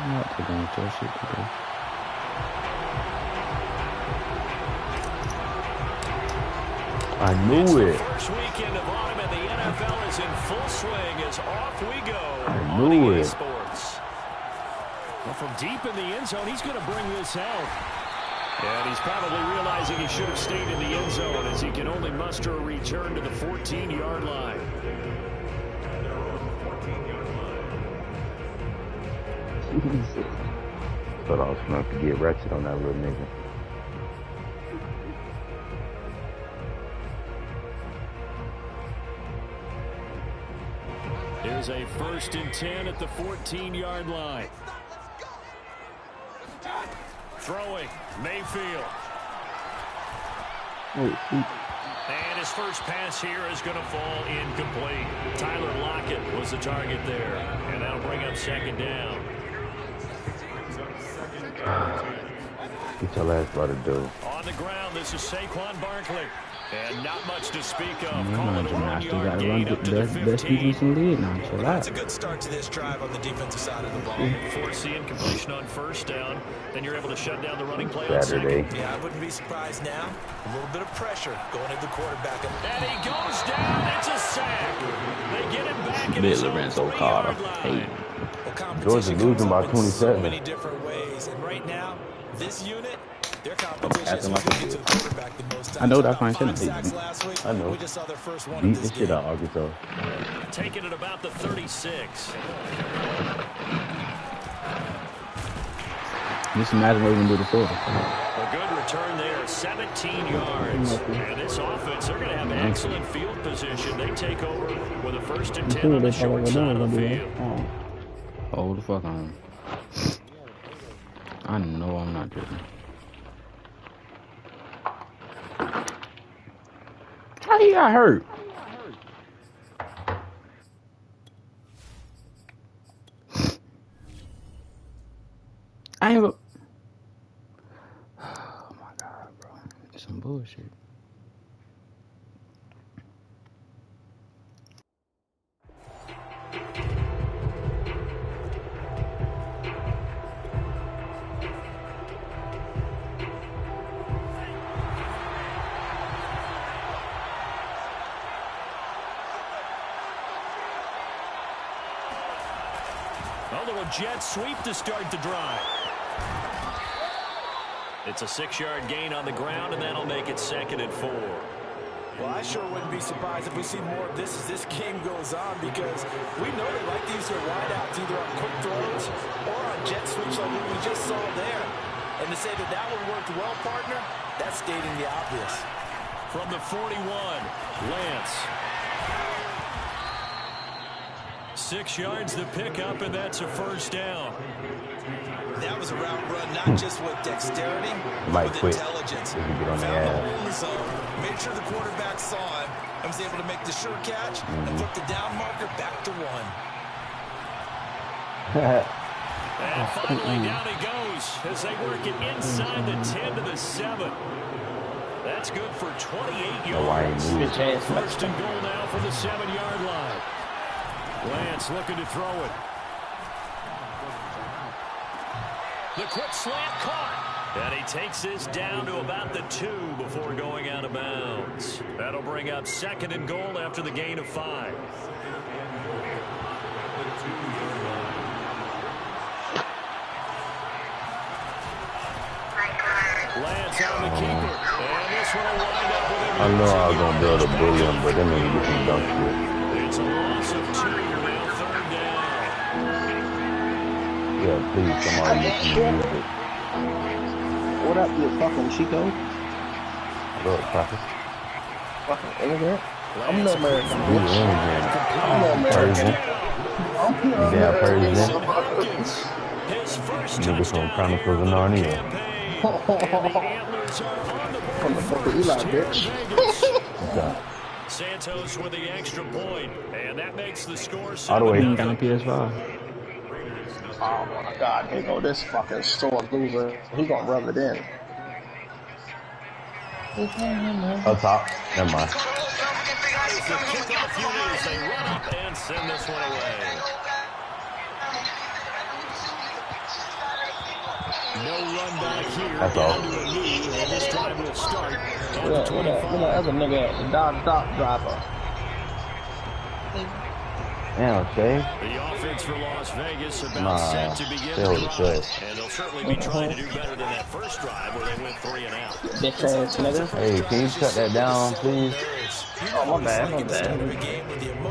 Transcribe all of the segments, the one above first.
not taking to shit today. I knew it. First weekend of autumn and the NFL is in full swing as off we go. I knew it. Sports. Well, from deep in the end zone, he's going to bring this out. And he's probably realizing he should have stayed in the end zone as he can only muster a return to the 14-yard line. Thought I was going to get wretched on that little nigga. Here's a 1st and 10 at the 14-yard line. Throwing, Mayfield. And his first pass here is going to fall incomplete. Tyler Lockett was the target there. And that'll bring up 2nd down. Get your ass about to do. On the ground, this is Saquon Barkley. And not much to speak of. I still got to run the best defense in the league now. Chill out. That's a good start to this drive on the defensive side of the ball. Force incompletion on 1st down. Then you're able to shut down the running play Saturday. on 2nd. Yeah, I wouldn't be surprised now. A little bit of pressure going into the quarterback. And he goes down. It's a sack. They get him back in his own 3-yard line. Georgia losing by 27. So many different ways. And right now, this unit, their competition is going to get to the quarterback the most times. I know that fine shit. I know. We just saw their first one beat the shit out of Arkansas. Taking it about the 36. Just imagine what we're going to do to Florida. A good return there, 17 yards. And this offense, they're going to have excellent field position. They take over with a 1st and 10 on the short side of the field. Hold the fuck on. I know I'm not tripping. How he got hurt? I ain't. Oh my god, bro. It's some bullshit. A little jet sweep to start the drive. It's a 6-yard gain on the ground, and that'll make it 2nd and 4. Well, I sure wouldn't be surprised if we see more of this as this game goes on, because we know they like to use their wideouts either on quick throws or on jet sweeps like what we just saw there. And to say that that one worked well, partner, that's stating the obvious. From the 41, Lance. 6 yards to pick up, and that's a 1st down. That was a route run, not just with dexterity, but with intelligence. Found the hole in the zone, made sure the quarterback saw him, and was able to make the sure catch and put the down marker back to 1. And finally down he goes as they work it inside the 10 to the 7. That's good for 28 yards. 1st and goal now for the 7-yard line. Lance looking to throw it. The quick slant caught. And he takes this down to about the 2 before going out of bounds. That'll bring up 2nd and goal after the gain of 5. Lance on the keeper. And this one will wind up with him. I know I was going to build a bullion, but then we get some dunk shit. It's a loss of 2. Now 3rd down. Yeah, please, somebody get some music. What up, you fucking Chico? Look, Prophet. Fucking immigrant? I'm no American. You immigrant. I'm no American. You damn Persian. His first Niggas from Chronicles of Narnia. From the fucking Eli, bitch. Santos with the extra point, and that makes the score 7-0. All the way down on PS5. Oh my god, here go this fucking sore loser. He gonna rub it in. Up top. Never mind. The kickoff unit as they run up and send this one away. No run back here. That's Down all. to a knee, and this drive will start at the What 25. that other nigga at the dot driver? Damn, Shay. The offense for Las Vegas about set to begin the drive. And they'll certainly be trying to do better than that first drive where they went 3 and out. Bitch ass nigga. Hey, can you shut that down, please? Oh, my bad.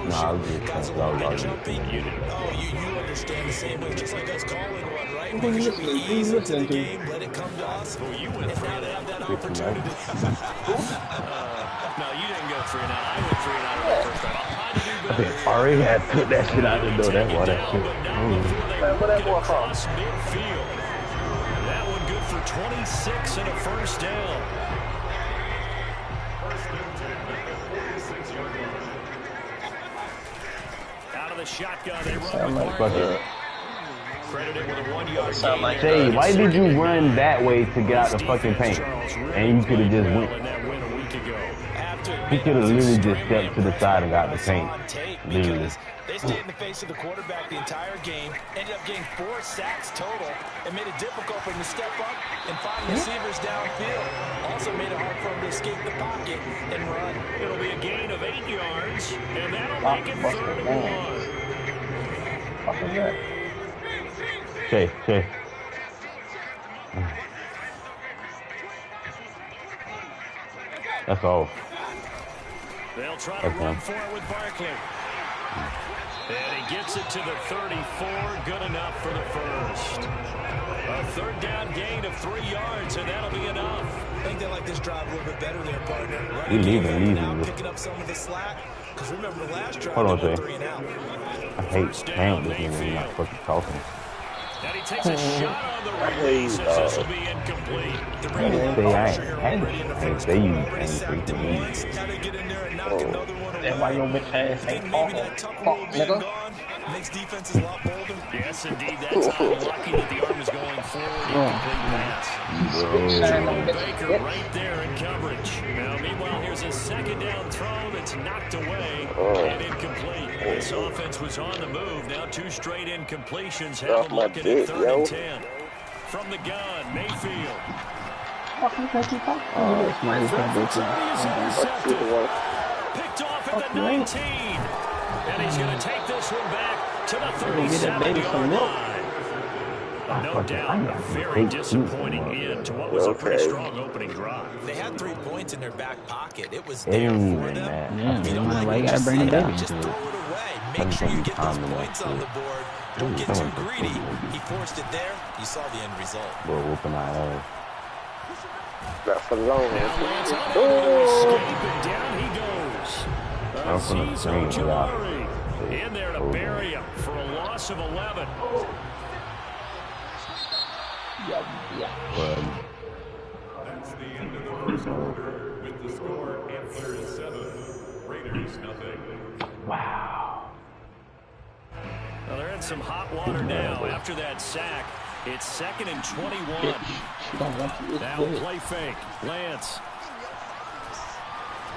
Nah, I was just thinking I was jumping. Oh, you understand the same way, just like us calling one, right? Making sure we ease into the game, let it come to us, and now they have that opportunity. No, you didn't go 3 and out. I went 3 and out on the first drive. I'll try to do better. already had put that shit out the door. That's why that shit. Where that boy from? Midfield. That one good for 26 and a first down. Out of the shotgun, they run with Barkley. Credited with a 1-yard gain. Jay, why did you run that way to get out the fucking paint? And you could have just went. He could have literally just stepped to the side and got the paint. Literally. They stayed in the face of the quarterback the entire game, ended up getting 4 sacks total, and made it difficult for him to step up and find receivers downfield. Also made it hard for him to escape the pocket and run. It'll be a gain of 8 yards, and that'll make it 3rd and 1. What is that? Shay. That's all. They'll try to run for it with Barkley. And he gets it to the 34. Good enough for the first. A 3rd down gain of 3 yards, and that'll be enough. I think they like this drive a little bit better there, partner. We leaving. Picking up some of the slack. Because remember the last drive, Hold on, they went Jay. 3 and out. I hate playing with you when you're not fucking talking. And he takes a shot on the release as this will be incomplete. I ain't say you ain't freaking me. That's why your bitch ass ain't talking. Fuck, nigga. Makes defenses a lot bolder. Yes, indeed. That's lucky that the arm is going forward. Incomplete pass. Baker right there in coverage. Now, meanwhile, here's a 2nd down throw that's knocked away and incomplete. This offense was on the move. Now 2 straight incompletions. Have them looking at 3rd and 10. From the gun, Mayfield. Picked off at the 19. And he's going to take this one back to the 37-yard line. No doubt, a very disappointing end to what was a pretty strong opening drive. They had 3 points in their back pocket. It was It there ain't for even them. that. If you don't like what you bring it see, down. just throw it away. Make sure you get those points on the board. Don't get too greedy. He forced it there. You saw the end result. We're whooping our ass. Not for long. Now Lance unable to escape, and down he goes. I'm from the screen, Ojulari in there to bury him for a loss of 11. But That's the end of the first quarter with the score Antlers 7, Raiders nothing. wow. Well, they're in some hot water now after that sack. It's 2nd and 21. Now play fake. Lance.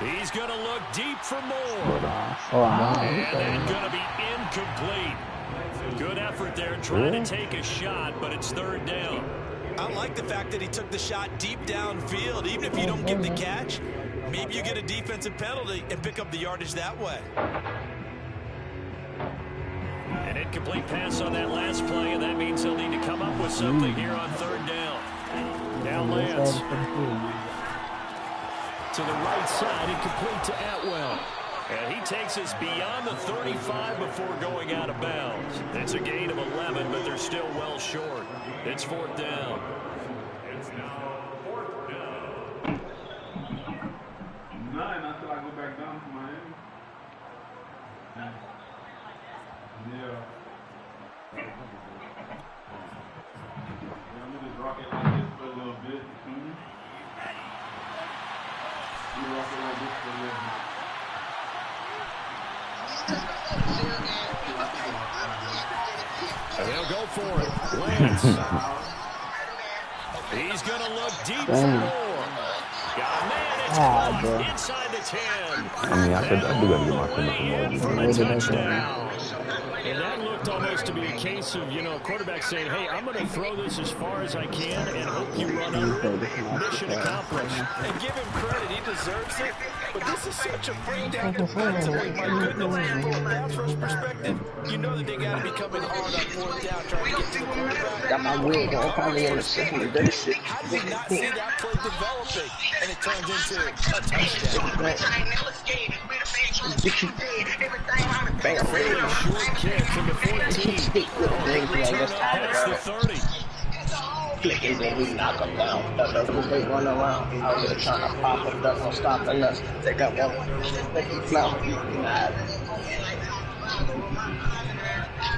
He's going to look deep for more. And then going to be incomplete. Good effort there trying to take a shot, but it's 3rd down. I like the fact that he took the shot deep downfield. Even if you don't get the catch, maybe you get a defensive penalty and pick up the yardage that way. An incomplete pass on that last play, and that means he'll need to come up with something here on 3rd down. Now Lance. To the right side, incomplete to Atwell. And he takes us beyond the 35 before going out of bounds. It's a gain of 11, but they're still well short. It's 4th down. It's now 4th down. 9 until I go back down to Miami. Yeah. I'm gonna just rock it like this for a little bit. You rock it like this for a little bit. And they'll go for it. Lance. He's going to look deep for more. Got a man. It's Ah, caught bro. inside the 10. I mean, I do gotta get my finish emoji. For a Where did I go? touchdown. And that looked almost to be a case of, a quarterback saying, hey, I'm going to throw this as far as I can and hope you run under it. Mission accomplished. And give him credit, he deserves it. But this is such a breakdown defensively. My goodness, from a pass rush perspective, you know that they got to be coming hard on fourth down, trying to get to the quarterback. Got my wig on, probably in the second and dirty shit. How do you not see that play developing? And it turns into a touchdown. Bang, Fairly short kick from the 14. stick with a thing, like that's Past the 30. flicking, then we knock them down. That's what they run around. Out here trying to pop them, that's gonna stop us. They got one. They keep flying.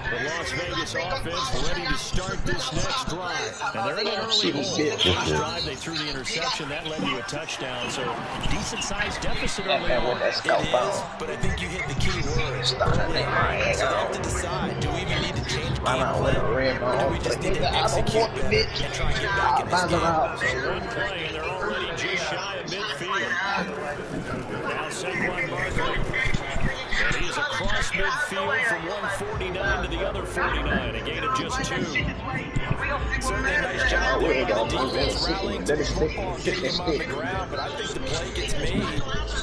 The Las Vegas offense ready to start this next drive. And they're in an early hole. Last drive, they threw the interception. That led to a touchdown. So, decent-sized deficit early on. It is, but I think you hit the key word. So they have to decide, do we even need to change game plan? Or do we just need to execute better and try and get back in this game? So one play, and they're already just shy of midfield. Now Saquon Barkley. And he is across midfield from 149 to the other 49. A gain of just 2. Certainly a nice job there by the defense rallying to the football, getting him on the ground. But I think the play gets made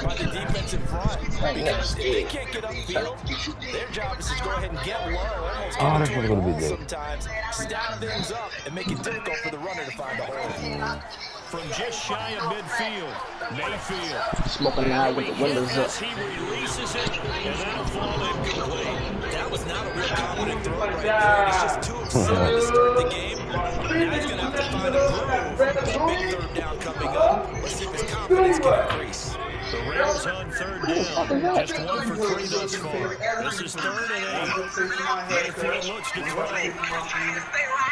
by the defensive front. Because if they can't get upfield, their job is to go ahead and get low, almost get into a hole sometimes, stack things up, and make it difficult for the runner to find a hole. From just shy of midfield, Mayfield. Smoking loud with the windows up. He releases it, and that'll fall incomplete. That was not a real confident throw right there. He's just too excited to start the game. Now he's going to have to find a groove. Big third down coming up. Let's see if his confidence can increase. The Raiders on third down. Just 1 for 3 thus far. This is 3rd and 8. Mayfield looks to throw.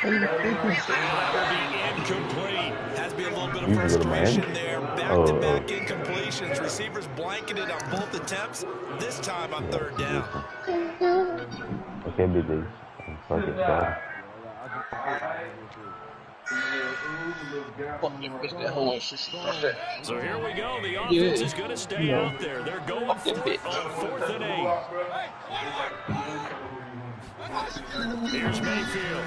That'll be incomplete. Has to be a little bit of frustration there. Back-to-back incompletions. Receivers blanketed on both attempts. This time on third down. Okay, BJ. Fuck it, bro. So here we go. The offense is going to stay out there. They're going for it on 4th and 8. Here's Mayfield.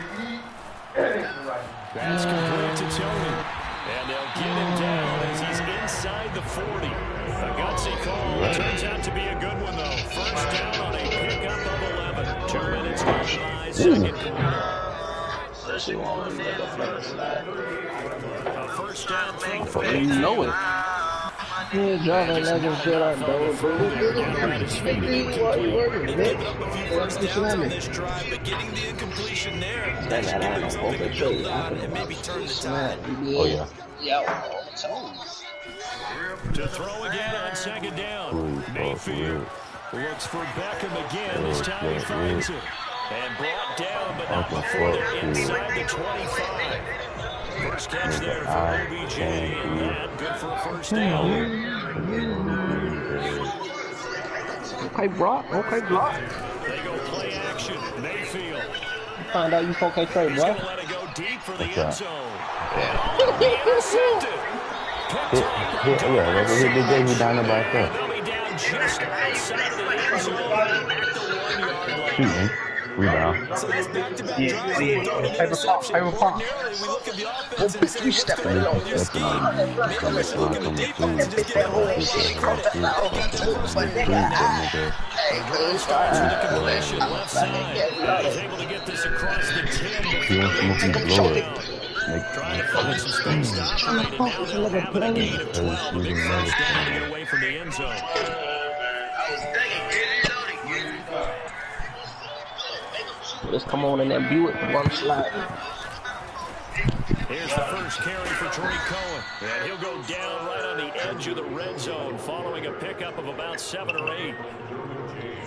That's complete to Tony. And they'll get him down as he's inside the 40. A gutsy call. Turns out to be a good one, though. First down on a pickup of 11. 2 minutes gone by, second quarter. A first down throw for You know it. Yeah, driving like a shit out They've given up a few first downs on this drive, but getting the incompletion there, that should give them something to build on and maybe turn the tide. Oh, yeah. To throw again on second down. Mayfield looks for Beckham again. This time he finds it. And brought down, but not before they're inside the 25. First catch there for OBJ, and that good for a first down. Okay, Brock. Okay, Brock. They go play action. Mayfield. Find out you 4K trade, He's bro. going to let it go deep for the end zone. And intercepted. Hit the game, he down there by himself. They'll be down just outside of the end zone at the 1-yard line. Rebound. So that's back-to-back drives. We don't get interception. Ordinarily, we look at the offense and say, what's going on with your scheme? Maybe we should look at the defense and just give them a whole bunch of credit. Bryce starts with the completion left side. He's able to get this across the 10. Trying to find some space to operate, and now they'll have a gain of 12. A big first down to get away from the end zone. Let's come on in that Buick one slide. Here's the first carry for Tariq Cohen. And he'll go down right on the edge of the red zone following a pickup of about 7 or 8.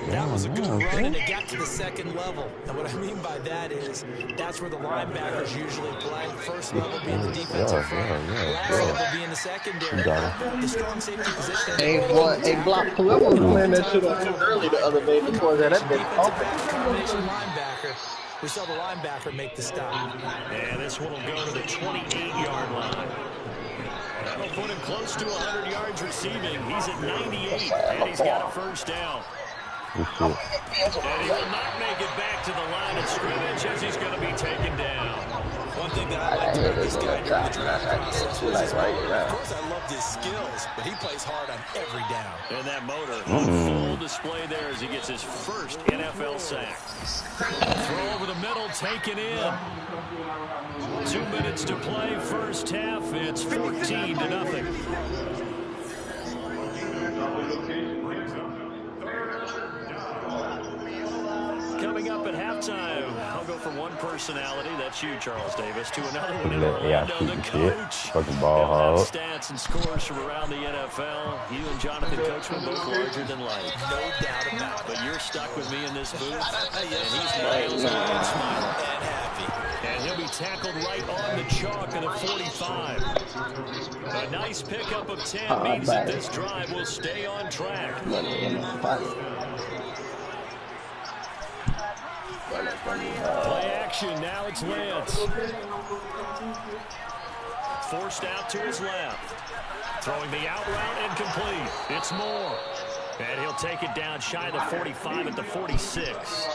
That was a good run, and it got to the second level. And what I mean by that is that's where the linebackers usually play. First level being the defensive front. Last level being the secondary. The strong safety position. Hey, Block, whoever was playing that shit on early the other day before that been defensive back combination linebacker. We saw the linebacker make the stop. And this one will go to the 28-yard line. That'll put him close to 100 yards receiving. He's at 98, and he's got a first down. And he will not make it back to the line of scrimmage as he's going to be taken down. One thing that I liked about this guy during the draft process was his motor. Of course, I loved his skills, but he plays hard on every down. And that motor on full display there as he gets his first NFL sack. Throw over the middle, taken in. 2 minutes to play, first half. It's 14-0. Coming up at halftime, I'll go from one personality, that's you, Charles Davis, to another one in Orlando, the coach. Fucking ball hog. Stats and scores from around the NFL. You and Jonathan Coachman both larger than life. No doubt about it. But you're stuck with me in this booth, and he's miles away and smiling and happy. And he'll be tackled right on the chalk of the 45. A nice pickup of 10 means that this drive will stay on track. Play action, now it's Lance. Forced out to his left. Throwing the out route incomplete. It's Moore. And he'll take it down shy of the 45 at the 46.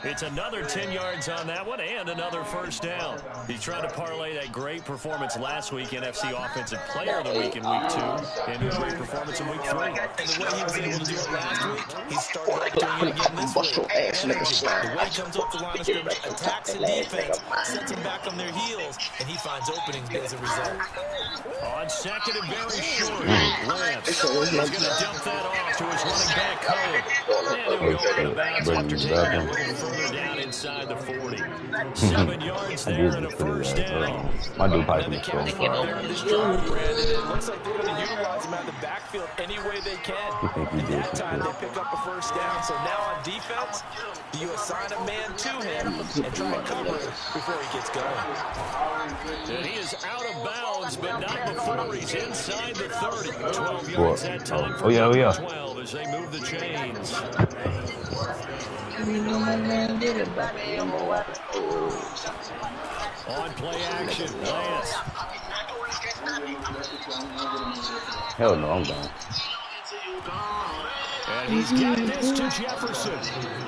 It's another 10 yards on that one and another first down. He's trying to parlay that great performance last week, NFC Offensive Player of the Week in Week 2, into a great performance in Week 3. And the way he was able to do it last week, he started off doing it again this week. The way he comes up the line of scrimmage, attacks the defense, sets them back on their heels, and he finds openings as a result. On second and very short, Lance is going to dump that off to his running back, Cohen. And he'll go out of bounds after taking it a little further down inside the 40. 7 yards there and a first down. My dude probably This drive, Brandon, it looks like they're going to utilize him out of the backfield any way they can. And that time they pick up a first down. So now on defense, you assign a man to him and try and cover it before he gets going. And he is out of bounds, but not before he's inside the 30. 12 yards that time for 12 as they move the chains. On play action, Lance. Hell no, I'm done. And he's got this to Jefferson.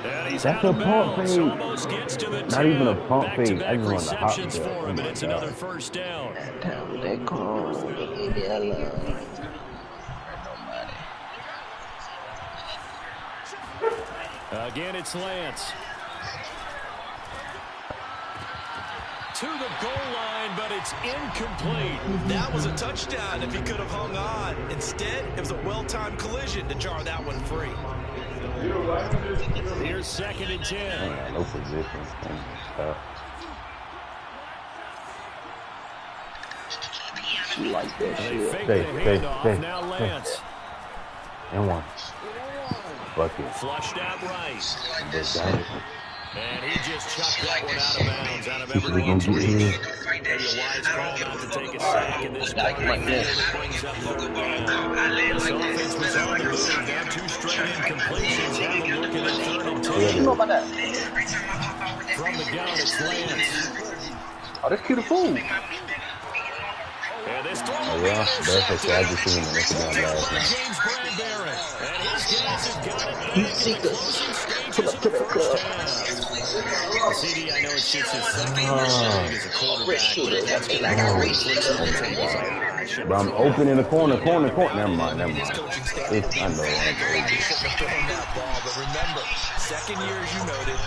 And he's That's out a of pump bounds. fake. Almost gets to the 10. Not even a pump fake. I Back-to-back just want to hop receptions there. for him, and it's another first down. Again, it's Lance. To the goal line, but it's incomplete. That was a touchdown if he could have hung on. Instead, it was a well-timed collision to jar that one free. Here's second and 10. No position. Like that They shit. fake the handoff. Now Lance. And one. Bucket. Flushed out right. And he just chucked that one out of bounds, out of everyone's reach. Maybe a wise call not to take a sack in this point. Brings up third down. This offense was on the move. Now 2 straight incompletions. Have them looking at 3rd and 10. From the gun, it's Lance. Oh, that's cute fool. And this throw Oh, yeah. That's okay. I just seen him. That's down last night. James Bradbury. And his guys have got it back in the closing stages of the first half. CD, I know it's just his second year as a quarterback, but that's good. But I'm open in the corner. Never mind. It's, I know. But remember, second year, as you noted,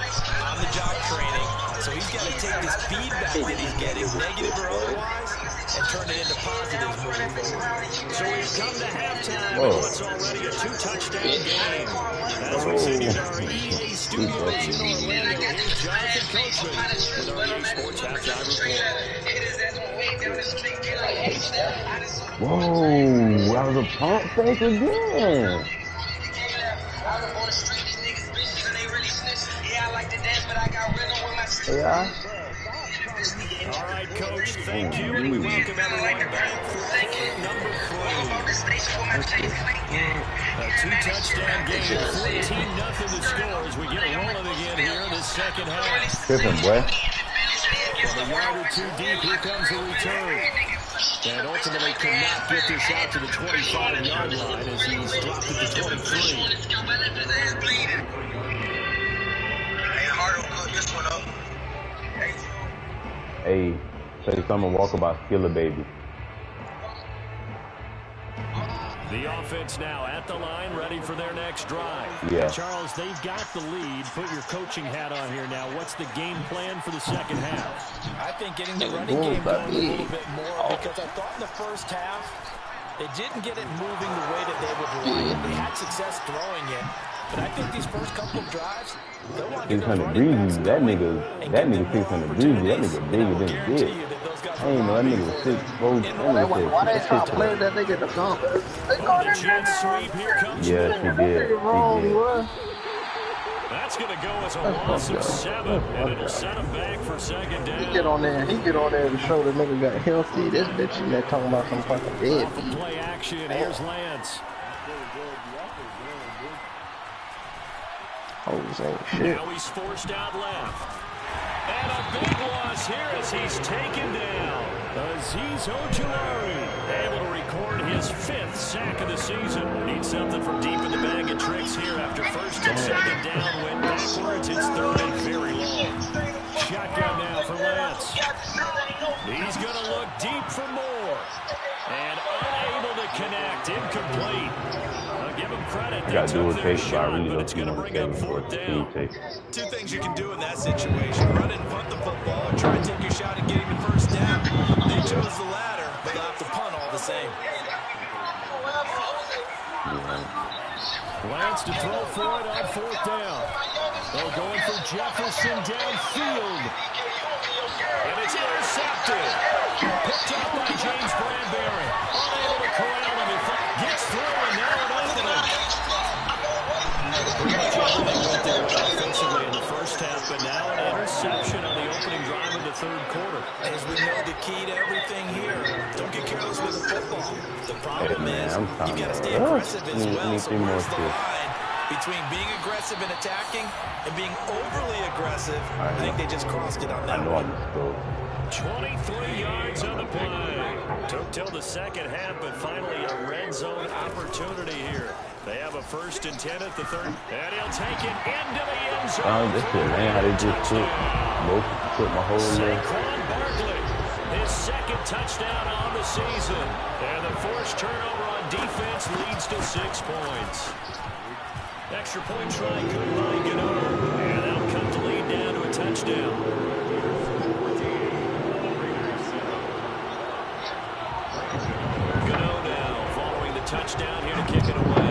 on the job training, so he's got to take this feedback that he's getting, negative or otherwise, and turn it into positives moving forward. So we've come to halftime in what's already a 2-touchdown game. As we sit in our EA studios in Orlando, here's Jonathan Coachman with our EA Sports Halftime Report. Whoa, that was a pump fake again. Yeah. All right, Coach, thank you, and we welcome everyone back for number 3. A 2-touchdown game, 14-0 the score as we get rolling again here in the second half. Tripping, boy. From a yard or 2 deep, here comes the return. And ultimately cannot get this out to the 25-yard line as he's dropped at the 23. Hey, say something, walk about Skiller, baby. The offense now at the line, ready for their next drive. Yeah. Charles, they've got the lead. Put your coaching hat on here now. What's the game plan for the second half? I think getting the running game going a little bit more because I thought in the first half they didn't get it moving the way that they would like. They had success throwing it. But I think these first couple of drives, they'll want to get those running backs that nigga 600 breezy, that nigga bigger than this. I ain't know that nigga was 6'4". Why they trying to play that nigga the gun? They caught that Jet sweep. Here comes Yeah, she did. That's going to go as a loss of 7, and it'll set him back for second down. He get on there to show the nigga got healthy. This bitch in there talking about some fucking dead. Off of play action, here's Lance. Oh, ain't shit. Now he's forced out left. And a big loss here as he's taken down. Azeez Ojulari able to record his 5th sack of the season. Needs something from deep in the bag of tricks here after first and second down. Went backwards. It's third and very long. Shotgun now for Lance. He's going to look deep for more. And unable to connect. Incomplete. I'll give him credit. I got to do a take, but I really but don't it's going to bring up fourth down. Two things you can do in that situation. Run and punt the football or try and take your shot at getting the first down. They chose the latter, but they'll have to punt all the same. Lance to throw for it on fourth down. They're going for Jefferson downfield. And it's intercepted. Picked up by James Bradbury. Unable to corral him. Gets through and now an opening. Pretty much everything went there offensively in the first half, but now an interception on the opening drive of the third quarter. As we know, the key to everything here, don't get careless with the football. The problem is you got to stay aggressive as well. So where's the line between being aggressive and attacking and being overly aggressive? I think they just crossed it on that one. 23 yards on the play. Took till the second half, but finally a red zone opportunity here. They have a 1st and 10 at the third, and he'll take it into the end zone. This is, man, how they just put my whole leg. Saquon Barkley, his 2nd touchdown on the season. And the forced turnover on defense leads to 6 points. Extra point try good by Gano. And that'll cut the lead down to a touchdown. Gano now following the touchdown here to kick it away.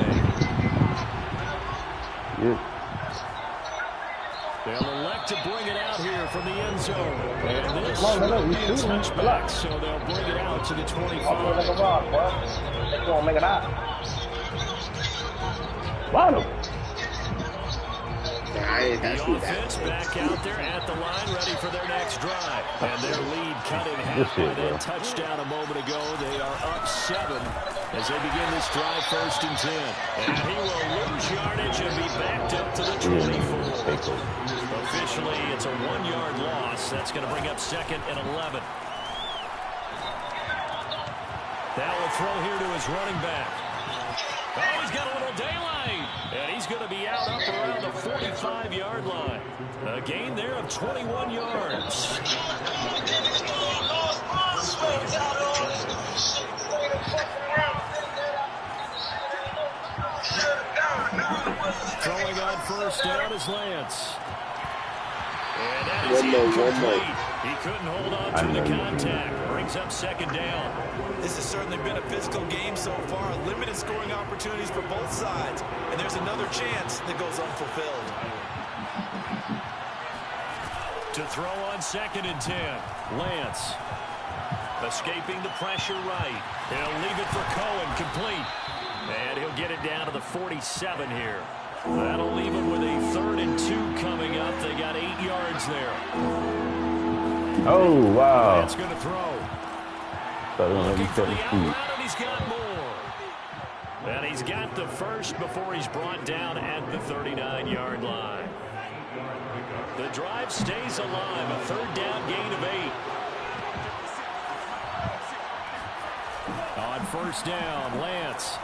They'll elect to bring it out here from the end zone. And this will be a touchback, so they'll bring it out to the 25. They're gonna make it out. The offense back out there at the line, ready for their next drive. And their lead cut in half by that touchdown a moment ago. They are up 7 as they begin this drive, 1st and 10. And he will lose yardage and be backed up to the 24. Officially, it's a 1-yard loss. That's going to bring up 2nd and 11. Now will throw here to his running back. Oh, he's got a little daylight. And he's going to be out up around the 45-yard line. A gain there of 21 yards. Throwing on 1st down is Lance. And that is incomplete. He couldn't hold on to the contact. Brings up 2nd down. This has certainly been a physical game so far. Limited scoring opportunities for both sides. And there's another chance that goes unfulfilled. To throw on 2nd and 10. Lance. Escaping the pressure right. He'll leave it for Cohen, complete. And he'll get it down to the 47 here. That'll leave him with a 3rd and 2 coming up. They got 8 yards there. Oh, wow. That's going to throw. Looking for the out route, and he's got more. And he's got the first before he's brought down at the 39-yard line. The drive stays alive. A 3rd down gain of 8. On first down, Lance.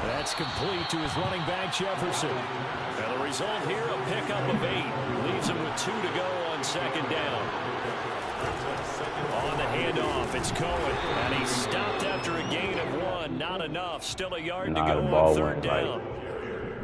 That's complete to his running back, Jefferson. And the result here, a pickup of 8. Leaves him with 2 to go on second down. On the handoff, it's Cohen. And he's stopped after a gain of 1. Not enough. Still a yard to go on third down.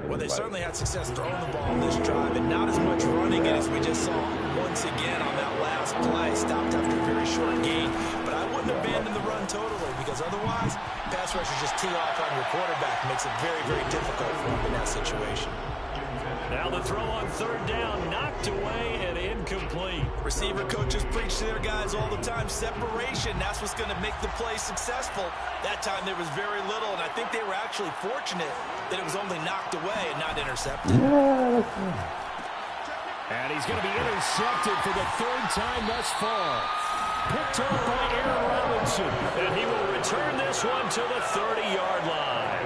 Well, they certainly had success throwing the ball on this drive, and not as much running it as we just saw once again on that last play. Stopped after a very short gain, but I wouldn't abandon the run totally, because otherwise, pass rushers just tee off on your quarterback. Makes it very, very difficult for him in that situation. Now the throw on third down, knocked away and incomplete. Receiver coaches preach to their guys all the time. Separation, that's what's going to make the play successful. That time there was very little, and I think they were actually fortunate that it was only knocked away and not intercepted. And he's going to be intercepted for the 3rd time thus far. Picked up by Aaron Robinson, and he will return this one to the 30-yard line.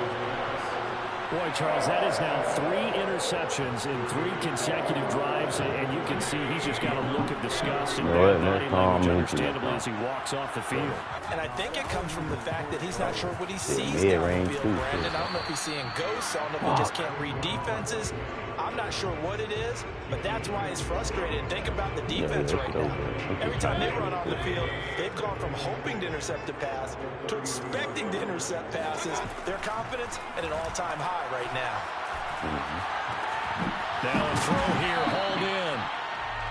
Boy, Charles, that is now 3 interceptions in 3 consecutive drives, and you can see he's just got a look of disgust and bad body language, understandably, as he walks off the field. And I think it comes from the fact that he's not sure what he sees down the field, Brandon. I don't know if he's seeing ghosts. I don't know if he just can't read defenses. I'm not sure what it is, but that's why he's frustrated. Think about the defense right now. Every time they run on the field, they've gone from hoping to intercept a pass to expecting to intercept passes. Their confidence at an all-time high right now. Now a throw here, hauled in.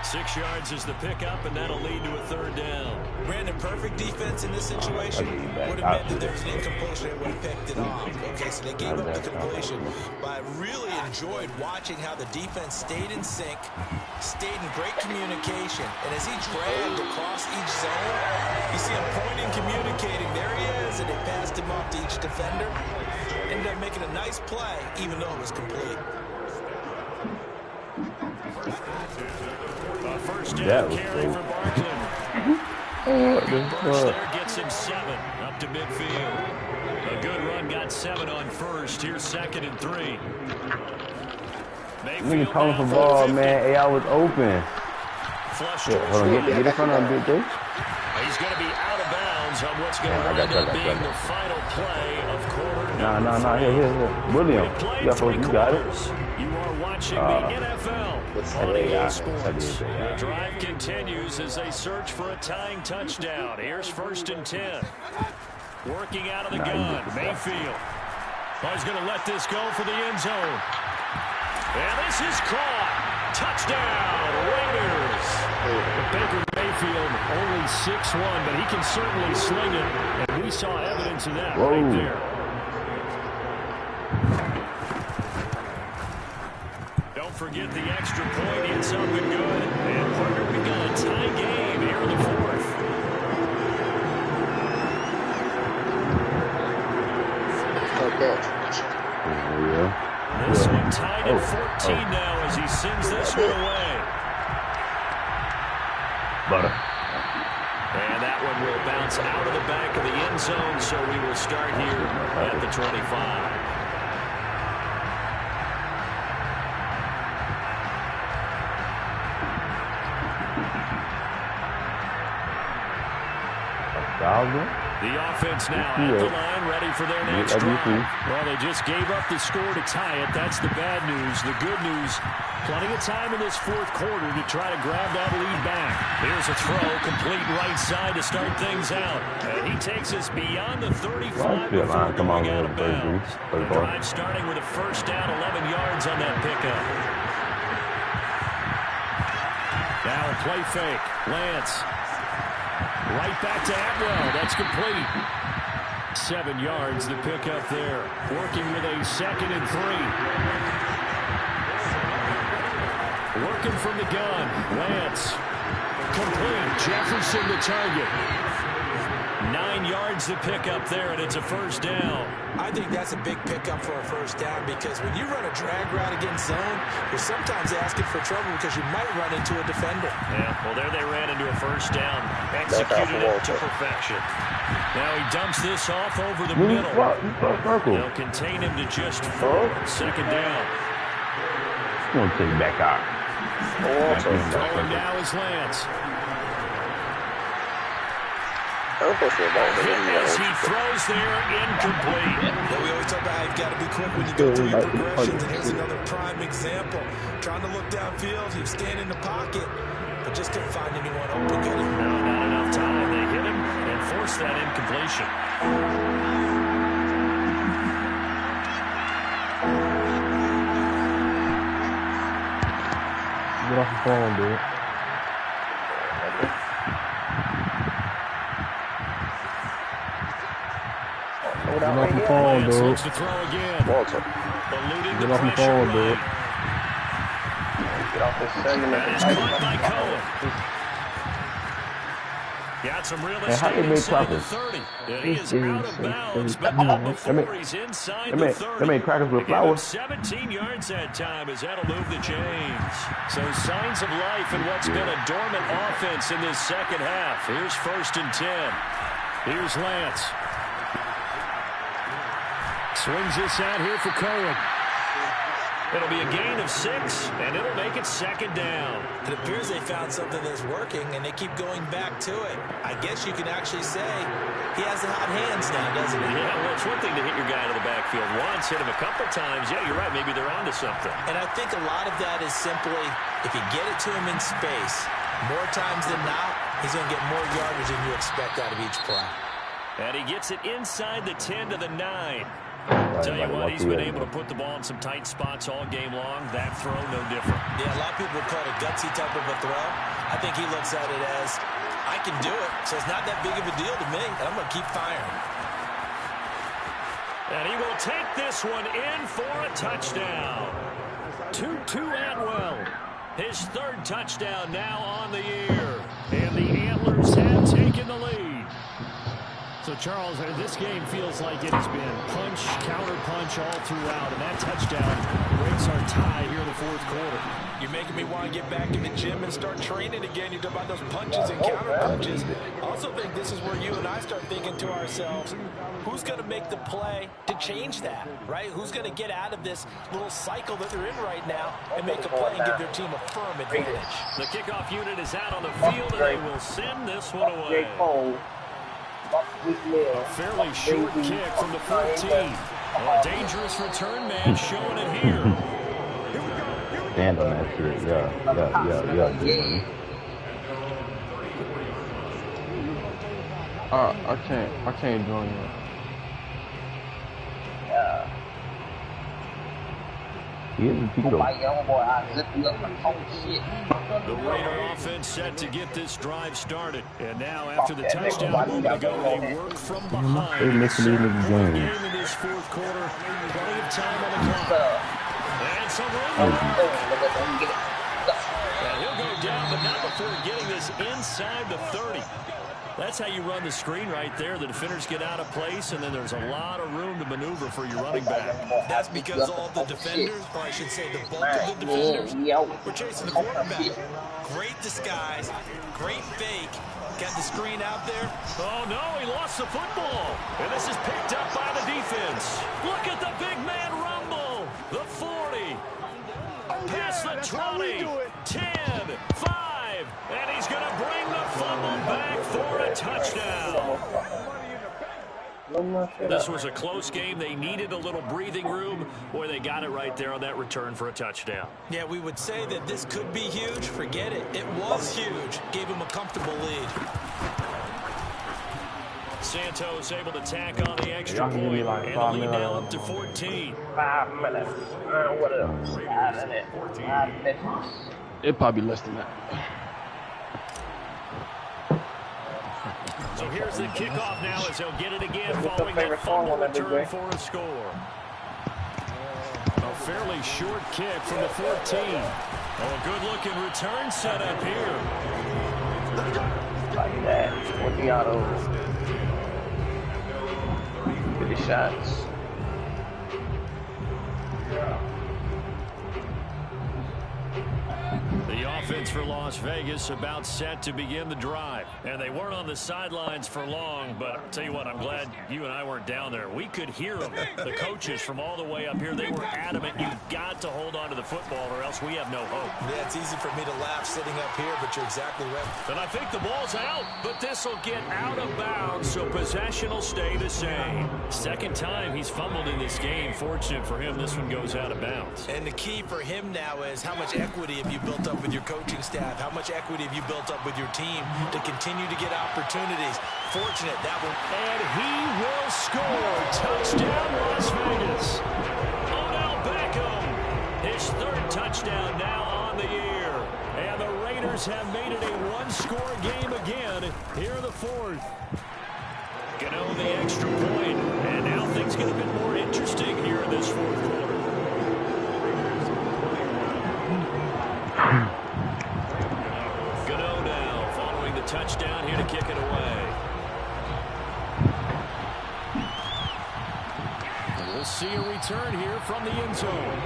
6 yards is the pickup, and that'll lead to a 3rd down. Brandon, perfect defense in this situation would have meant that there was an incompletion and would have picked it off. Okay, so they gave up the completion. But I really enjoyed watching how the defense stayed in sync, stayed in great communication. And as he dragged across each zone, you see him pointing, communicating. There he is, and they passed him off to each defender. Ended up making a nice play, even though it was complete. A first down carry for Barkley. Burst there gets him 7 up to midfield. A good run got 7 on first. Here's 2nd and 3. Nigga calling for ball, man. Hey, I was open. Hold on, get in front of him, big dude. He's going to be out of bounds on what's going to end up being the final play of quarter number 3. Here. William, you got it. You are watching the NFL on EA Sports. The drive continues as they search for a tying touchdown. Here's 1st and 10. Working out of the gun, Mayfield. He's going to let this go for the end zone. And this is caught. Touchdown, Raiders. Baker Mayfield only 6'1", but he can certainly sling it. And we saw evidence of that right there. Forget the extra point. It's up and good. And partner, we got a tie game here in the 4th. This one tied at 14 now as he sends this one away. And that one will bounce out of the back of the end zone, so we will start here at the 25. The offense now at the line, ready for their next drive. Well, they just gave up the score to tie it. That's the bad news. The good news, plenty of time in this 4th quarter to try to grab that lead back. Here's a throw, complete right side to start things out. And he takes us beyond the 35 before going out of bounds. The drive starting with a 1st down, 11 yards on that pickup. Now a play fake. Lance. Right back to Atwell. That's complete. 7 yards, the pickup there. Working with a 2nd and 3. Working from the gun. Lance. Complete. Jefferson the target. 9 yards the pickup there, and it's a 1st down. I think that's a big pickup for a 1st down, because when you run a drag route against zone, you're sometimes asking for trouble because you might run into a defender. Yeah, well, there they ran into a 1st down. Executed it to perfection. Now he dumps this off over the middle. They'll contain him to just 4. 2nd down. I'm going to take back out. Throwing now is Lance. As he throws there, incomplete. Yeah, we always talk about how you've got to be quick when you go through your progressions, and here's another prime example. Trying to look downfield, he was standing in the pocket, but just couldn't find anyone open. No, not enough time. They hit him and forced that incompletion. Get off the phone, dude. Get off the phone, Bryce dude. looks to throw again. Walter. Eluding Get the off the pressure phone, right. dude. Get off this segment. That is caught by Cohen. Got some real Hey, how estate you make inside the crackers? 30. And he is out of bounds, but not before he's inside the 30. They made crackers with They give him flour. 17 yards that time as that'll move the chains. So signs of life in what's been a dormant offense in this second half. Here's 1st and 10. Here's Lance. Swings this out here for Cohen. It'll be a gain of 6, and it'll make it 2nd down. It appears they found something that's working, and they keep going back to it. I guess you can actually say he has the hot hands now, doesn't he? Yeah, well, it's one thing to hit your guy to the backfield once, hit him a couple times. Yeah, you're right. Maybe they're onto something. And I think a lot of that is simply, if you get it to him in space, more times than not, he's going to get more yardage than you expect out of each play. And he gets it inside the 10 to the 9. Tell you what, he's been able to put the ball in some tight spots all game long. That throw, no different. Yeah, a lot of people would call it a gutsy type of a throw. I think he looks at it as, I can do it, so it's not that big of a deal to me, and I'm going to keep firing. And he will take this one in for a touchdown. Tutu Atwell, his 3rd touchdown now on the year. And the Antlers have taken the lead. So, Charles, this game feels like it has been punch, counter-punch all throughout, and that touchdown breaks our tie here in the 4th quarter. You're making me want to get back in the gym and start training again. You're talking about those punches and counter punches. I also think this is where you and I start thinking to ourselves, who's going to make the play to change that, right? Who's going to get out of this little cycle that they're in right now and make a play and give their team a firm advantage? The kickoff unit is out on the field, and they will send this one away. A fairly short kick from the 14. A dangerous return man showing it here. Stand on that shit. Yeah. Dude. I can't join you. Here's the Tito. The Raider offense set to get this drive started. And now, after the touchdown a moment ago, they work from behind. They missing these niggas Game games. in this 4th quarter. Plenty of time on the clock. And some room. And he'll go down, but not before getting this inside the 30. That's how you run the screen right there. The defenders get out of place, and then there's a lot of room to maneuver for your running back. That's because all the defenders, or I should say the bulk of the defenders, were chasing the quarterback. Great disguise, great fake. Got the screen out there. Oh, no, he lost the football. And this is picked up by the defense. Look at the big man rumble. The 40. Past the 20. 10. 5. And he's going to bring the fumble back for a touchdown. This was a close game. They needed a little breathing room. Boy, they got it right there on that return for a touchdown. Yeah, we would say that this could be huge. Forget it. It was huge. Gave him a comfortable lead. Santos able to tack on the extra point. And the lead now up to 14. 5 minutes. What else? 5 minutes. 5 minutes. It'd probably be less than that. So here's the kickoff now as he'll get it again following that fumble return for a score. A fairly short kick from the 14. Oh, a good-looking return set up here. Like that. 40 autos. 50 shots. The offense offense for Las Vegas about set to begin the drive. And they weren't on the sidelines for long, but I'll tell you what, I'm glad you and I weren't down there. We could hear them. The coaches from all the way up here, they were adamant. You've got to hold on to the football or else we have no hope. Yeah, it's easy for me to laugh sitting up here, but you're exactly right. And I think the ball's out, but this will get out of bounds, so possession will stay the same. Second time he's fumbled in this game. Fortunate for him, this one goes out of bounds. And the key for him now is how much equity have you built up with your coaching staff? How much equity have you built up with your team to continue to get opportunities? Fortunate that one. And he will score. Touchdown, Las Vegas. Odell Beckham. His third touchdown now on the year. And the Raiders have made it a one-score game again here in the fourth. Gano the extra point. And now things get a bit more interesting here in this fourth quarter. Gano now following the touchdown here to kick it away. And we'll see a return here from the end zone.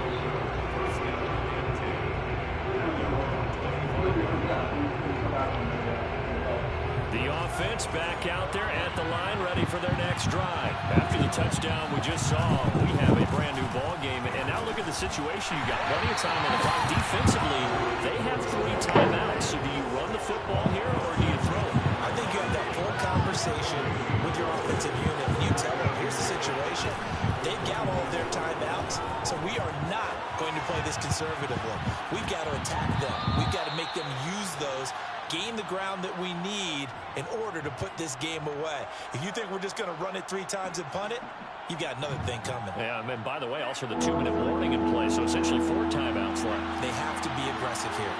The offense back out there at the line, ready for their next drive. After the touchdown we just saw, we have a brand new ball game. And now look at the situation. You got plenty of time on the clock. Defensively, they have 3 timeouts. So do you run the football here or do you throw it? I think you have that full conversation with your offensive unit. And you tell them, here's the situation. They've got all of their timeouts, so we are not going to play this conservatively. We've got to attack them. We've got to make them use those, gain the ground that we need in order to put this game away. If you think we're just going to run it 3 times and punt it, you've got another thing coming. Yeah, and by the way, also the 2-minute warning in play, so essentially 4 timeouts left. They have to be aggressive here.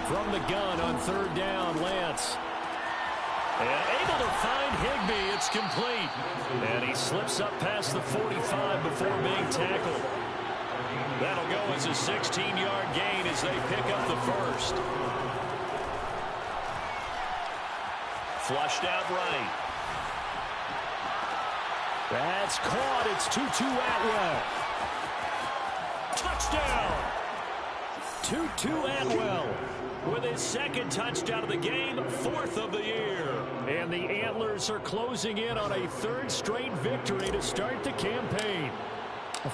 From the gun on third down, Lance. And able to find Higbee. It's complete. And he slips up past the 45 before being tackled. That'll go as a 16-yard gain as they pick up the first. Flushed out right. That's caught. It's Tutu Atwell. Touchdown. Tutu Atwell with his second touchdown of the game, 4th of the year. And the Antlers are closing in on a 3rd straight victory to start the campaign.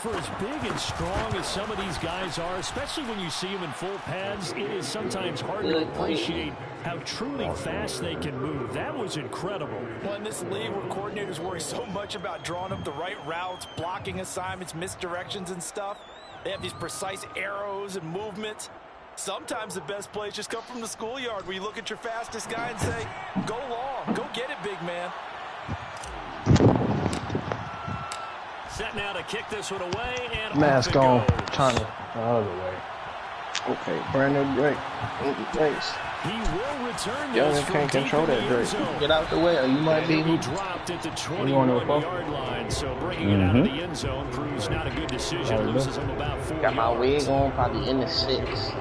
For as big and strong as some of these guys are, especially when you see them in full pads, it is sometimes hard to appreciate how truly fast they can move. That was incredible. Well, in this league where coordinators worry so much about drawing up the right routes, blocking assignments, misdirections and stuff, they have these precise arrows and movements. Sometimes the best plays just come from the schoolyard where you look at your fastest guy and say, go long, go get it, big man. Set now to kick this one away, and mask on, China, the other way. Okay, brand new break. Thanks. He will return Young this can't from control deep that in the end break. zone. Get out the way, or you might be. He dropped at the 21-yard line, so bringing it out of the end zone proves not a good decision. Loses him about 4 Got my yards. wig on, probably in the 6.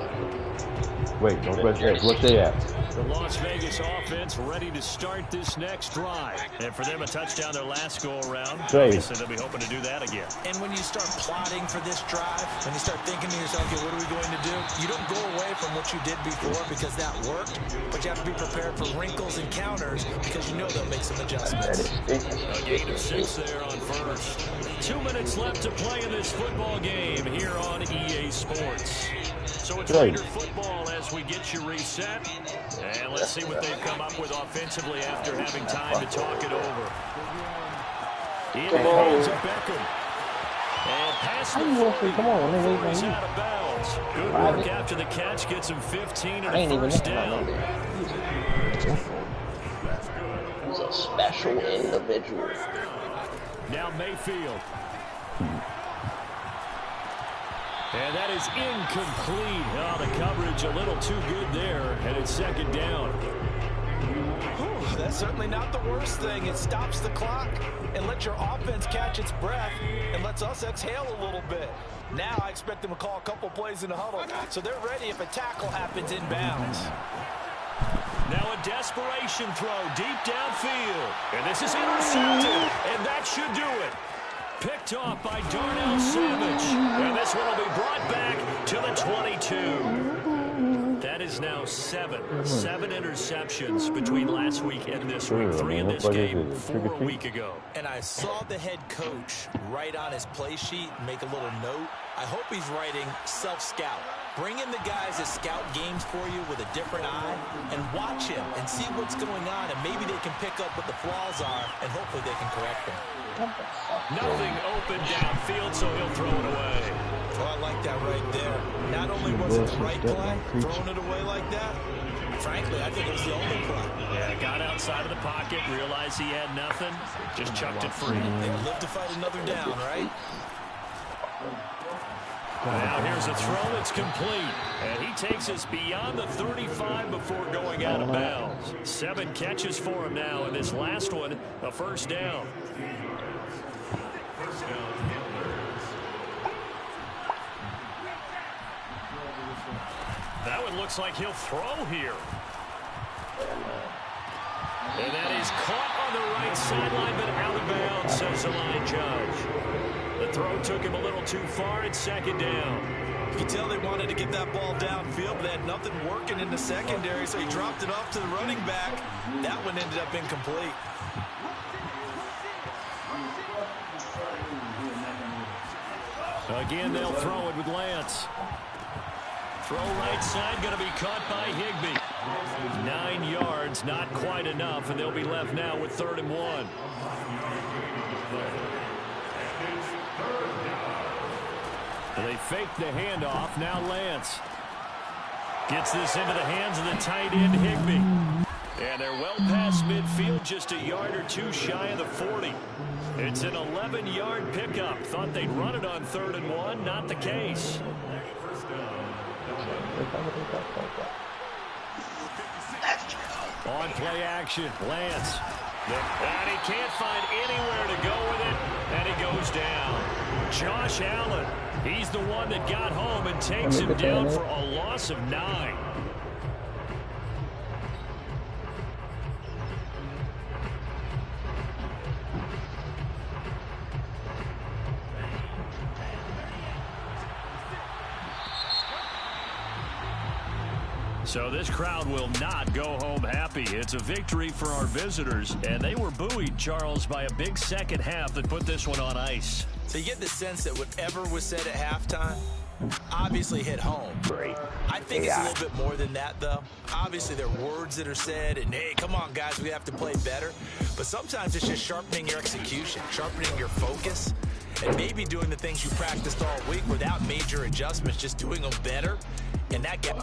Wait, don't press X. What's they at? The Las Vegas offense ready to start this next drive. And for them, a touchdown their last go-around. Obviously, they'll be hoping to do that again. And when you start plotting for this drive, when you start thinking to yourself, okay, what are we going to do? You don't go away from what you did before because that worked, but you have to be prepared for wrinkles and counters because you know they'll make some adjustments. A gain of 6 there on first. 2 minutes left to play in this football game here on EA Sports. So it's Raider football as we get you reset. And let's see what they've come up with offensively after having time to talk it over. In the hands of Beckham. And pass the 40. Come on, nigga. He's out of bounds. Good work after the catch. Gets him 15 and a first down. He's a special individual. Now Mayfield. And that is incomplete. Oh, the coverage a little too good there, and it's second down. Whew, that's certainly not the worst thing. It stops the clock and lets your offense catch its breath and lets us exhale a little bit. Now I expect them to call a couple plays in the huddle, so they're ready if a tackle happens inbounds. Now a desperation throw deep downfield. And this is intercepted, and that should do it. Picked off by Darnell Savage. And this one will be brought back to the 22. That is now seven interceptions between last week and this week. 3 in this game, 4 a week ago. And I saw the head coach write on his play sheet, make a little note. I hope he's writing self-scout. Bring in the guys that scout games for you with a different eye and watch him and see what's going on, and maybe they can pick up what the flaws are, and hopefully they can correct them. Nothing open downfield, so he'll throw it away. Oh, I like that right there. Not only was it the right play, throwing it away like that, frankly, I think it was the only play. Yeah, got outside of the pocket, realized he had nothing, just chucked it free. They live to fight another down, right? Now here's a throw that's complete. And he takes us beyond the 35 before going out of bounds. 7 catches for him now, and this last one, a first down. That one looks like he'll throw here. And that is caught on the right sideline, but out of bounds, says the line judge. The throw took him a little too far. It's second down. You can tell they wanted to get that ball downfield, but they had nothing working in the secondary, so he dropped it off to the running back. That one ended up incomplete. Again, they'll throw it with Lance. Throw right side, going to be caught by Higbee. 9 yards, not quite enough, and they'll be left now with 3rd and 1. They fake the handoff. Now Lance gets this into the hands of the tight end, Higbee. And they're well past midfield, just a yard or two shy of the 40. It's an 11-yard pickup. Thought they'd run it on 3rd and 1. Not the case. On play action, Lance. And he can't find anywhere to go with it, and he goes down. Josh Allen, he's the one that got home and takes him down for a loss of 9. So this crowd will not go home happy. It's a victory for our visitors, and they were buoyed, Charles, by a big second half that put this one on ice. So you get the sense that whatever was said at halftime obviously hit home. Great. I think it's a little bit more than that, though. Obviously, there are words that are said, and, hey, come on, guys, we have to play better. But sometimes it's just sharpening your execution, sharpening your focus, and maybe doing the things you practiced all week without major adjustments, just doing them better. And that gets...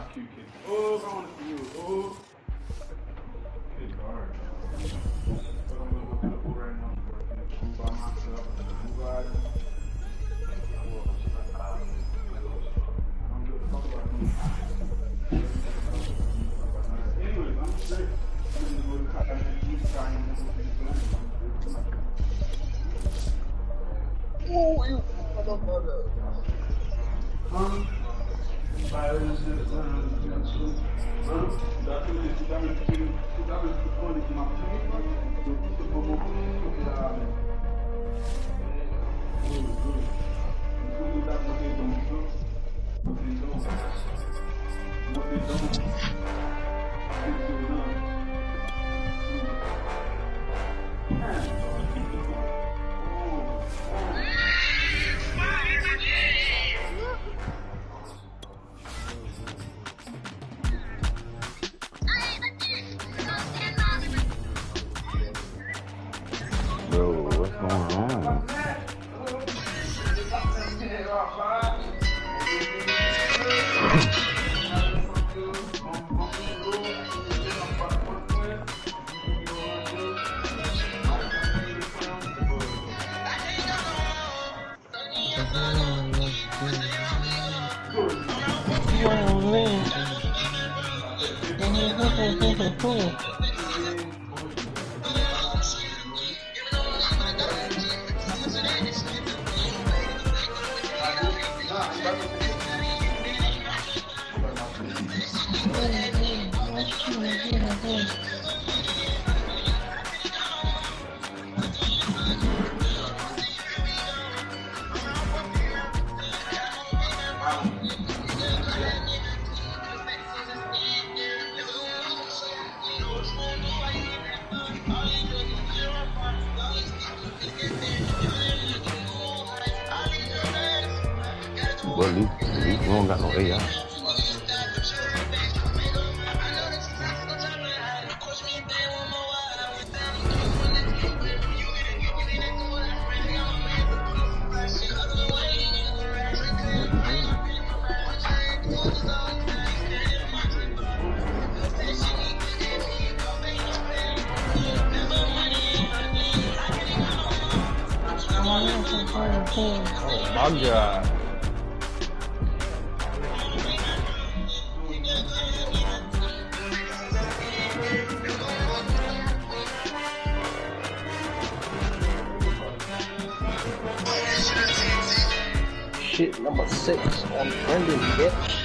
don't got no AI. Oh my God. Shit, number 6 on Brendan, bitch.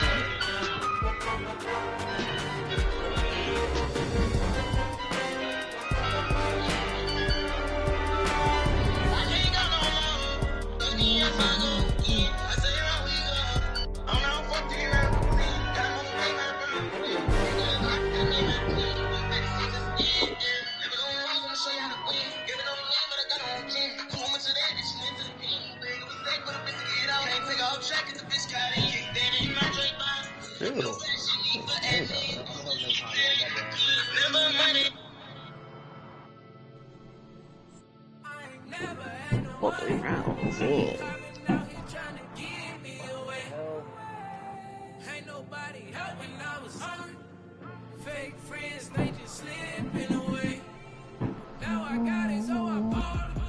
What the round, man. Ain't nobody help when I was hungry. Fake friends, they just slipping away. Now I got it, so I bought it.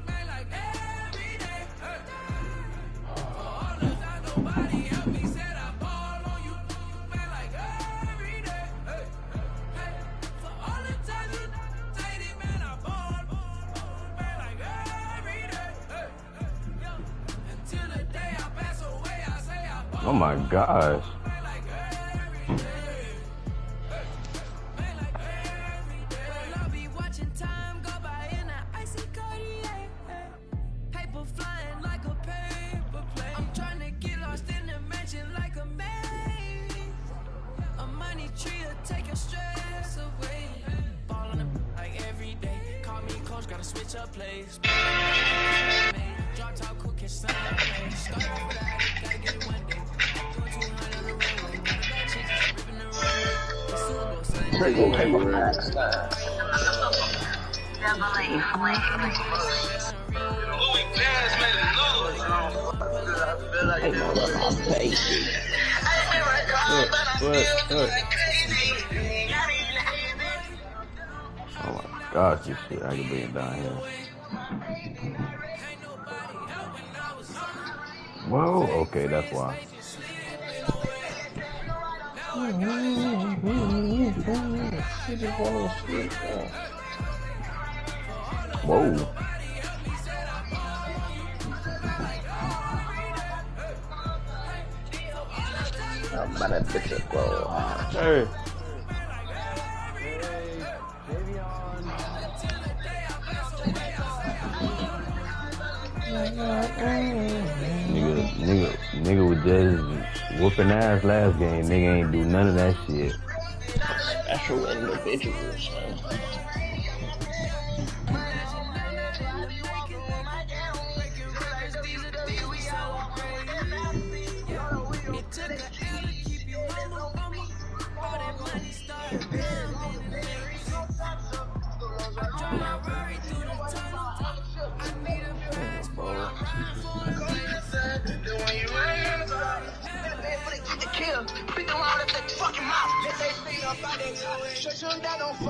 Man, like every day. Hey. For all the time nobody helped me, said I ball on you. Man, like every day. Hey. Hey. For all the times you dated, man, I ball. Man, like every day. Hey. Yeah. Until the day I pass away, I say I ball. Oh my gosh. Gotta switch up plays. Drop top cook and start off that, gotta get it one day. Doing 200 on the runway. Bad chicks ripping the runway. They go pay my max. Hey, no, that's my baby. Oh my gosh, this shit aggravating down here. Whoa, okay, that's why. Whoa. I'm about to bitch it, bro. Hey. Nigga was just whooping ass last game. Nigga ain't do none of that shit. Special individuals, man.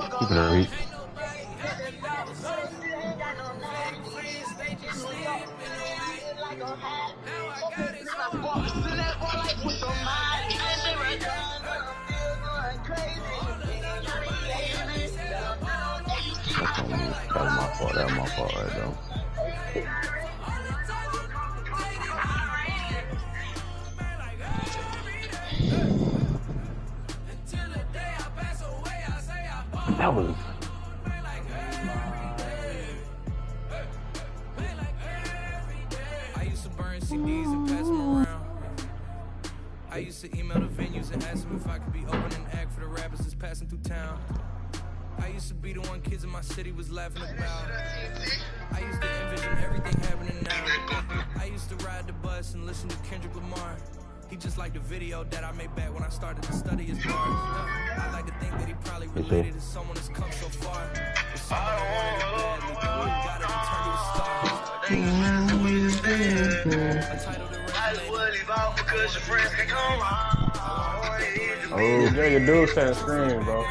Keep it reach. That's on me. That was my fault. That was my fault right though. That was. I used to burn CDs and pass them around. I used to email the venues and ask them if I could be opening act for the rappers that's passing through town. I used to be the one kids in my city was laughing about. I used to envision everything happening now. I used to ride the bus and listen to Kendrick Lamar. He just like the video that I made back when I started to study his bars. I like to think that he probably related to someone that's come so far. But someone that wanted it badly. Got it and turned you to stars. Oh, Jay, do stand screen, bro.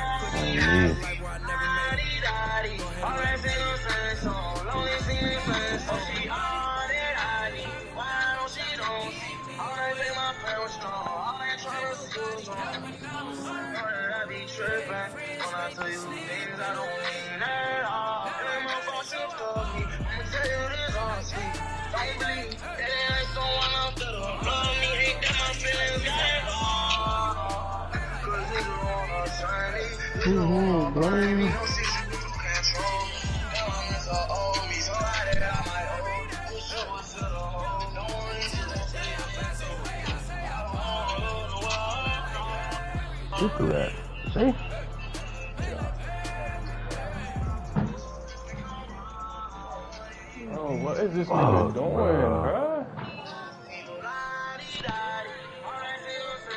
Look at that. See? Oh, what is this nigga doing, bro?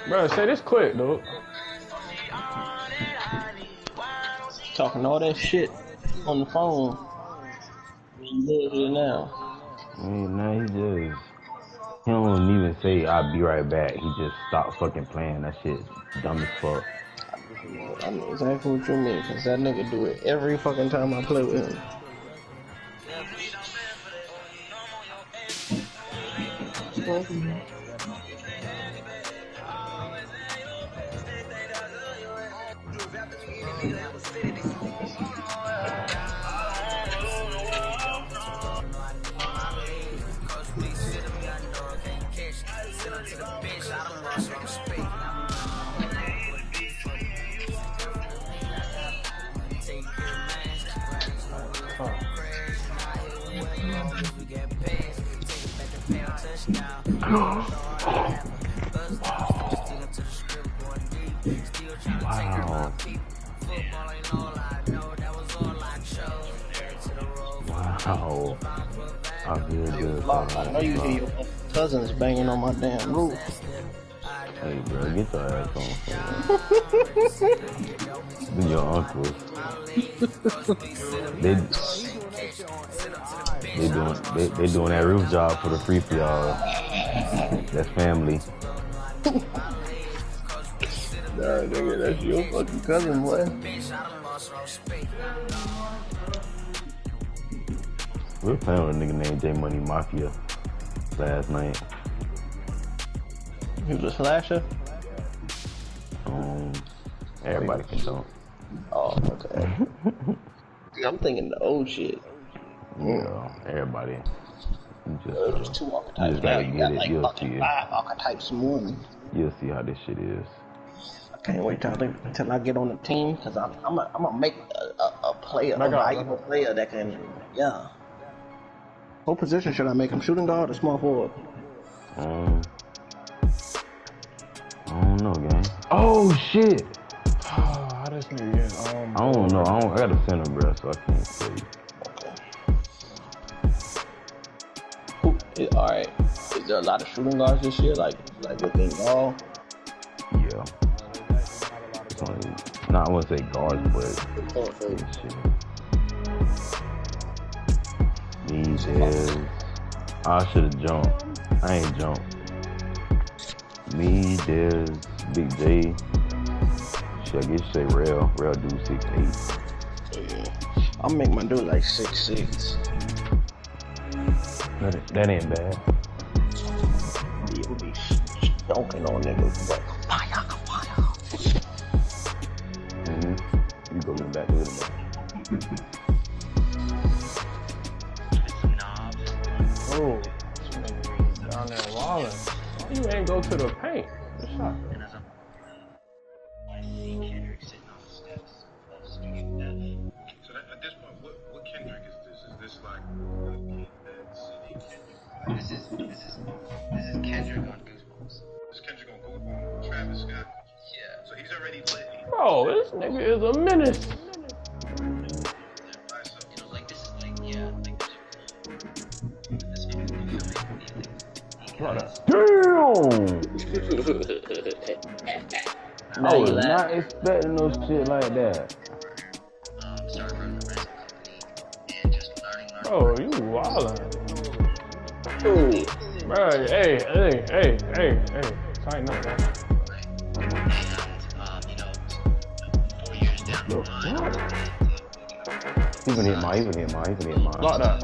Bro, say this quick, dude. Talking all that shit on the phone. You live here now. Now he don't even say I'll be right back. He just stopped fucking playing. That shit dumb as fuck. I know exactly what you mean, cause that nigga do it every fucking time I play with him. Wow. I feel good. I know you hear your cousins banging on my damn roof. Hey, bro, get your ass on. Then your uncles. They doing that roof job for the free for y'all. That's family. Nah, nigga, that's your fucking cousin, boy. We were playing with a nigga named J Money Mafia last night. He was a slasher? Everybody can jump. Oh, okay. I'm thinking the old shit. Yeah, everybody. Just two archetypes now. You got like fucking 5 archetypes in one. You'll see how this shit is. I can't wait till I get on the team, because I'm gonna make a player, a valuable player that can, yeah. What position should I make him? Shooting guard or small forward? I don't know, gang. Oh shit! How this nigga get I don't know. I got a center, bro, so I can't say. Okay. Alright. Is there a lot of shooting guards this year? Like within all? Yeah. I wouldn't say guards, but shit. These is. I should have jumped. I ain't jumped. Me, there's Big J. Shit, I guess you say Rail. Rail do 6'8". Yeah. I'll make my dude like 6'6". That ain't bad. He'll be stonking on niggas. Fire. You go in the back, look at the back. Oh, this nigga down there walling. Why you ain't go to the paint? Good shot. So at this point, what Kendrick is this? Is this like This is Kendrick on Goosebumps. This Kendrick on Goosebumps. Travis Scott. Yeah. So he's already lit. Bro, this nigga is a menace. Damn! I was not expecting no shit like that. Started running the rental company and just learning. Oh, you wildin'. Ooh. Bro, hey. Tighten up, bro. And, 4 years down the line. He can hit mine. Block that.